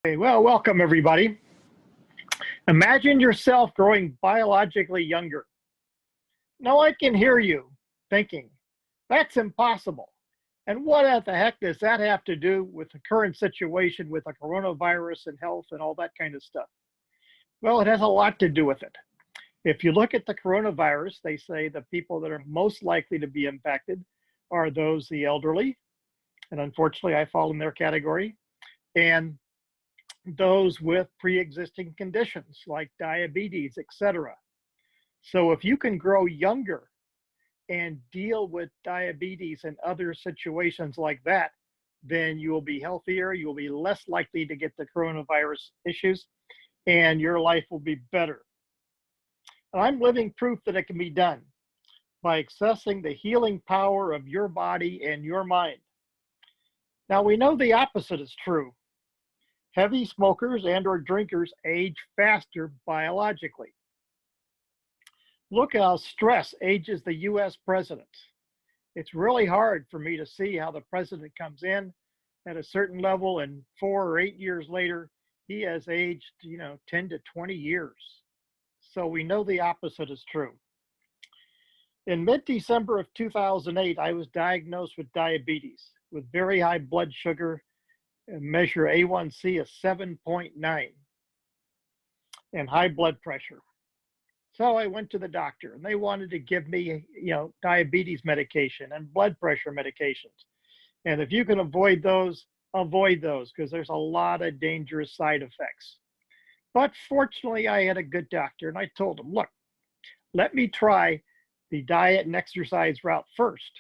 Okay, well, welcome everybody. Imagine yourself growing biologically younger. Now I can hear you thinking, that's impossible. And what the heck does that have to do with the current situation with the coronavirus and health and all that kind of stuff? Well, it has a lot to do with it. If you look at the coronavirus, they say the people that are most likely to be impacted are the elderly, and unfortunately I fall in their category, and those with pre-existing conditions like diabetes, etc. So if you can grow younger and deal with diabetes and other situations like that, then you will be healthier, you will be less likely to get the coronavirus issues, and your life will be better. And I'm living proof that it can be done by accessing the healing power of your body and your mind. Now we know the opposite is true. Heavy smokers and or drinkers age faster biologically. Look how stress ages the US president. It's really hard for me to see how the president comes in at a certain level and 4 or 8 years later, he has aged, 10 to 20 years. So we know the opposite is true. In mid-December of 2008, I was diagnosed with diabetes with very high blood sugar, measure A1C of 7.9 and high blood pressure. So I went to the doctor and they wanted to give me, diabetes medication and blood pressure medications. And if you can avoid those because there's a lot of dangerous side effects. But fortunately, I had a good doctor and I told him, look, let me try the diet and exercise route first.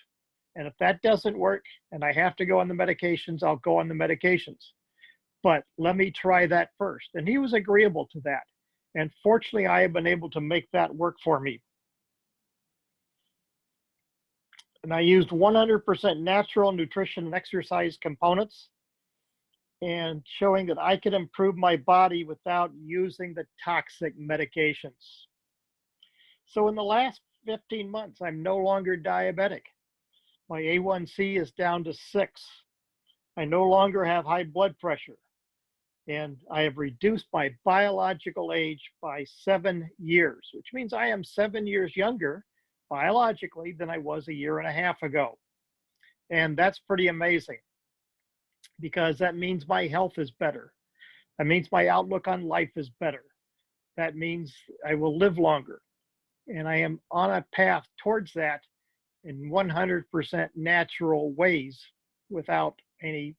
And if that doesn't work and I have to go on the medications, I'll go on the medications. But let me try that first. And he was agreeable to that. And fortunately, I have been able to make that work for me. And I used 100% natural nutrition and exercise components and showing that I could improve my body without using the toxic medications. So in the last 15 months, I'm no longer diabetic. My A1C is down to 6. I no longer have high blood pressure. And I have reduced my biological age by 7 years, which means I am 7 years younger biologically than I was a year and a half ago. And that's pretty amazing because that means my health is better. That means my outlook on life is better. That means I will live longer. And I am on a path towards that in 100% natural ways without any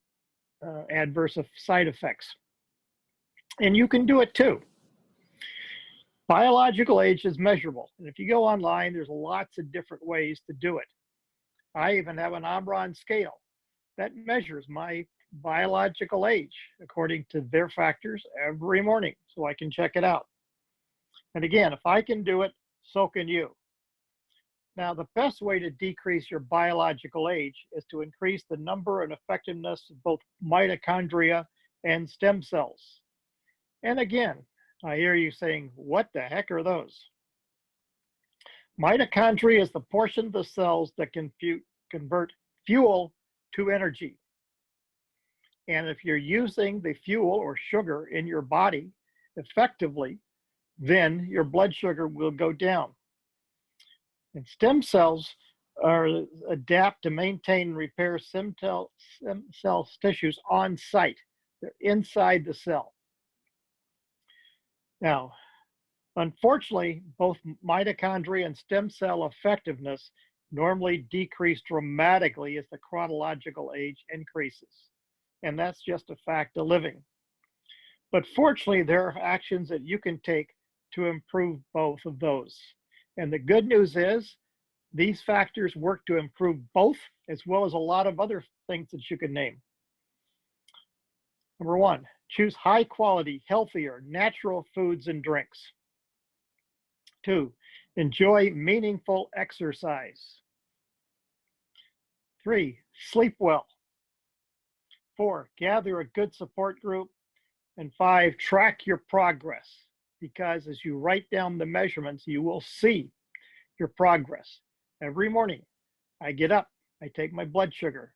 adverse side effects. And you can do it too. Biological age is measurable. And if you go online, there's lots of different ways to do it. I even have an Omron scale that measures my biological age according to their factors every morning, so I can check it out. And again, if I can do it, so can you. Now, the best way to decrease your biological age is to increase the number and effectiveness of both mitochondria and stem cells. And again, I hear you saying, what the heck are those? Mitochondria is the portion of the cells that can convert fuel to energy. And if you're using the fuel or sugar in your body effectively, then your blood sugar will go down. And stem cells adapt to maintain and repair stem cell tissues on site. They're inside the cell. Now, unfortunately, both mitochondria and stem cell effectiveness normally decrease dramatically as the chronological age increases. And that's just a fact of living. But fortunately, there are actions that you can take to improve both of those. And the good news is these factors work to improve both, as well as a lot of other things that you can name. Number 1, choose high quality, healthier, natural foods and drinks. 2, enjoy meaningful exercise. 3, sleep well. 4, gather a good support group. And 5, track your progress, because as you write down the measurements, you will see your progress. Every morning, I get up, I take my blood sugar,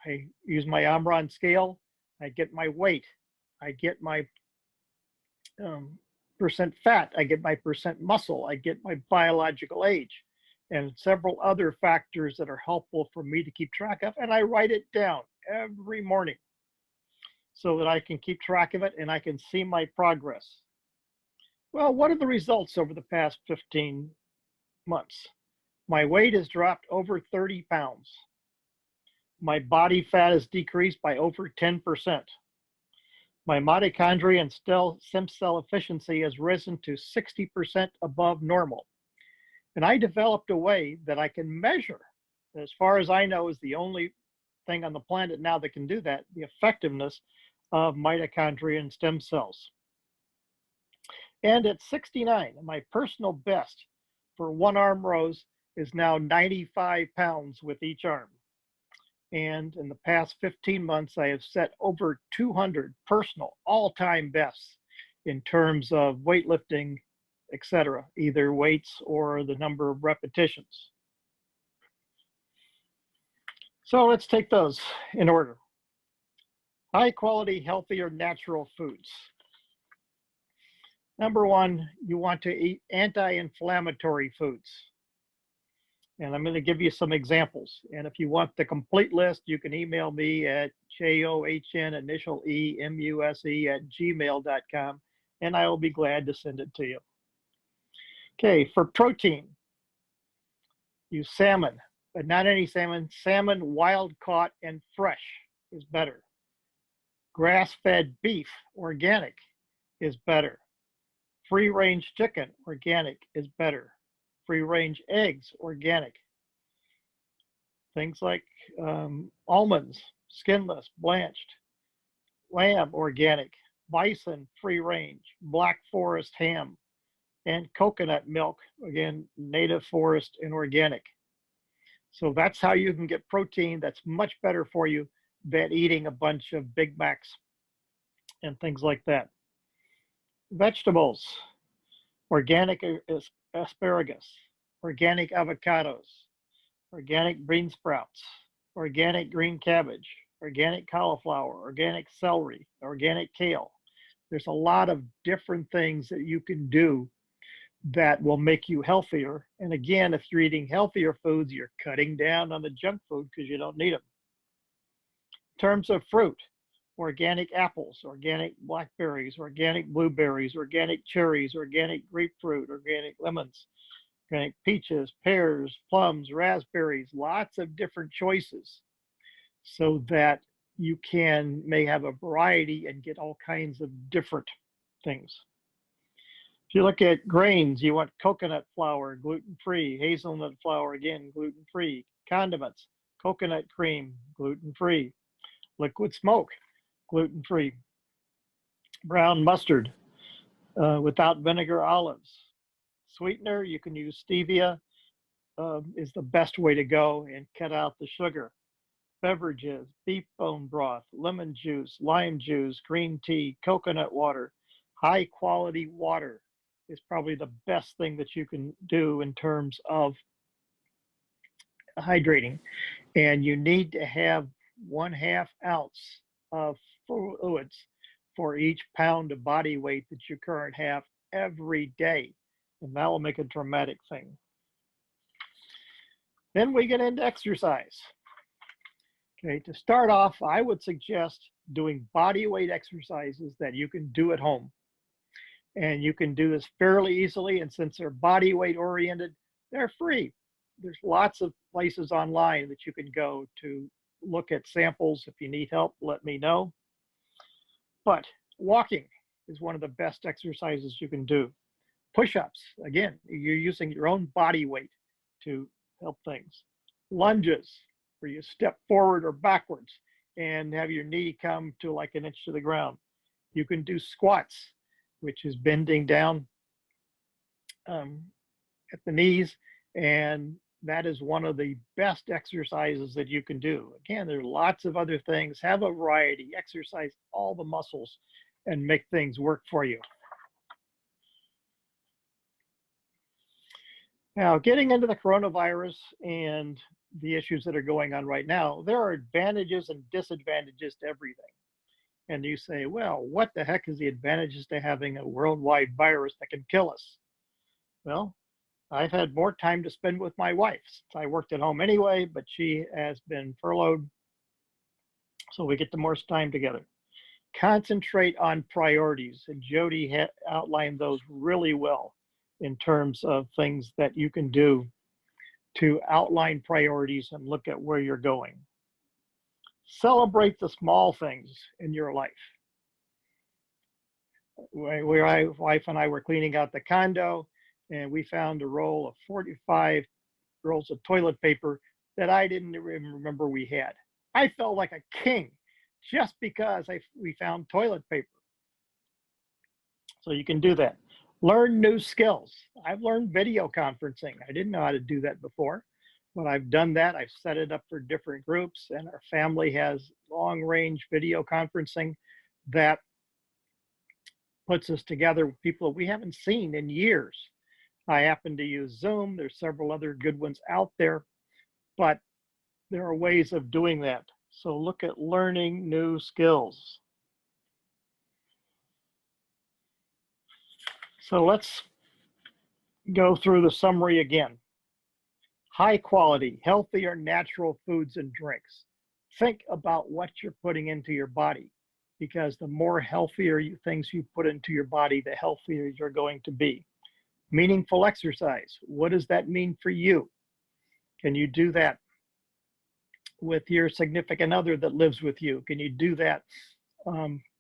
I use my Omron scale, I get my weight, I get my percent fat, I get my percent muscle, I get my biological age, and several other factors that are helpful for me to keep track of. And I write it down every morning so that I can keep track of it and I can see my progress. Well, what are the results over the past 15 months? My weight has dropped over 30 pounds. My body fat has decreased by over 10%. My mitochondria and stem cell efficiency has risen to 60% above normal. And I developed a way that I can measure, as far as I know, is the only thing on the planet now that can do that, the effectiveness of mitochondria and stem cells. And at 69, my personal best for one arm rows is now 95 pounds with each arm. And in the past 15 months, I have set over 200 personal all-time bests in terms of weightlifting, etc., either weights or the number of repetitions. So let's take those in order. High quality, healthier, natural foods. Number one, you want to eat anti-inflammatory foods. And I'm going to give you some examples. And if you want the complete list, you can email me at john_emuse@gmail.com, and I will be glad to send it to you. Okay, for protein, use salmon, but not any salmon. Salmon wild caught and fresh is better. Grass-fed beef, organic, is better. Free-range chicken, organic, is better. Free-range eggs, organic. Things like almonds, skinless, blanched. Lamb, organic. Bison, free-range. Black forest ham. And coconut milk, again, native forest and organic. So that's how you can get protein that's much better for you than eating a bunch of Big Macs and things like that. Vegetables, organic asparagus, organic avocados, organic bean sprouts, organic green cabbage, organic cauliflower, organic celery, organic kale. There's a lot of different things that you can do that will make you healthier. And again, if you're eating healthier foods, you're cutting down on the junk food because you don't need them. In terms of fruit, organic apples, organic blackberries, organic blueberries, organic cherries, organic grapefruit, organic lemons, organic peaches, pears, plums, raspberries, lots of different choices so that you may have a variety and get all kinds of different things. If you look at grains, you want coconut flour, gluten-free, hazelnut flour, again, gluten-free, condiments, coconut cream, gluten-free, liquid smoke, gluten-free, brown mustard, without vinegar olives. Sweetener, you can use stevia, is the best way to go, and cut out the sugar. Beverages, beef bone broth, lemon juice, lime juice, green tea, coconut water. High quality water is probably the best thing that you can do in terms of hydrating. And you need to have 1/2 ounce of fluids for each pound of body weight that you currently have every day. And that will make a dramatic thing. Then we get into exercise. Okay, to start off, I would suggest doing body weight exercises that you can do at home. And you can do this fairly easily. And since they're body weight oriented, they're free. There's lots of places online that you can go to look at samples. If you need help, let me know. But walking is one of the best exercises you can do. Push-ups, again, you're using your own body weight to help things. Lunges, where you step forward or backwards and have your knee come to like 1 inch to the ground. You can do squats, which is bending down at the knees, and that is one of the best exercises that you can do. Again, there are lots of other things. Have a variety, exercise all the muscles, and make things work for you. Now, getting into the coronavirus and the issues that are going on right now, there are advantages and disadvantages to everything. And you say, well, what the heck is the advantages to having a worldwide virus that can kill us? Well, I've had more time to spend with my wife. I worked at home anyway, but she has been furloughed, so we get the more time together. Concentrate on priorities, and Jody outlined those really well in terms of things that you can do to outline priorities and look at where you're going. Celebrate the small things in your life. My wife and I were cleaning out the condo, and we found a roll of 45 rolls of toilet paper that I didn't even remember we had. I felt like a king just because we found toilet paper. So you can do that. Learn new skills. I've learned video conferencing. I didn't know how to do that before, but I've done that. I've set it up for different groups, and our family has long-range video conferencing that puts us together with people that we haven't seen in years. I happen to use Zoom. There's several other good ones out there, but there are ways of doing that. So look at learning new skills. So let's go through the summary again. High quality, healthy or natural foods and drinks. Think about what you're putting into your body, because the more healthier things you put into your body, the healthier you're going to be. Meaningful exercise. What does that mean for you? Can you do that with your significant other that lives with you? Can you do that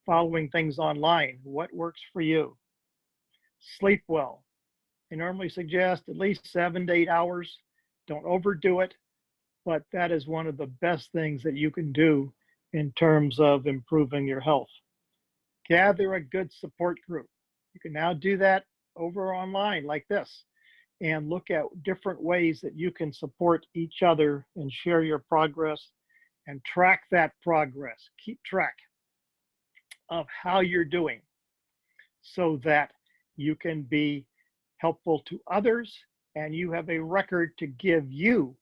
following things online? What works for you? Sleep well. I normally suggest at least 7 to 8 hours. Don't overdo it, but that is one of the best things that you can do in terms of improving your health. Gather a good support group. You can now do that over online like this, and look at different ways that you can support each other and share your progress and track that progress. Keep track of how you're doing so that you can be helpful to others, and you have a record to give you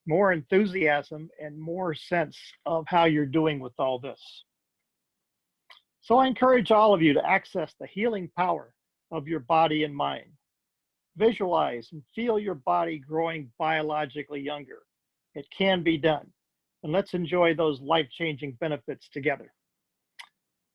more enthusiasm and more sense of how you're doing with all this. So I encourage all of you to access the healing power of your body and mind. Visualize and feel your body growing biologically younger. It can be done. And let's enjoy those life-changing benefits together.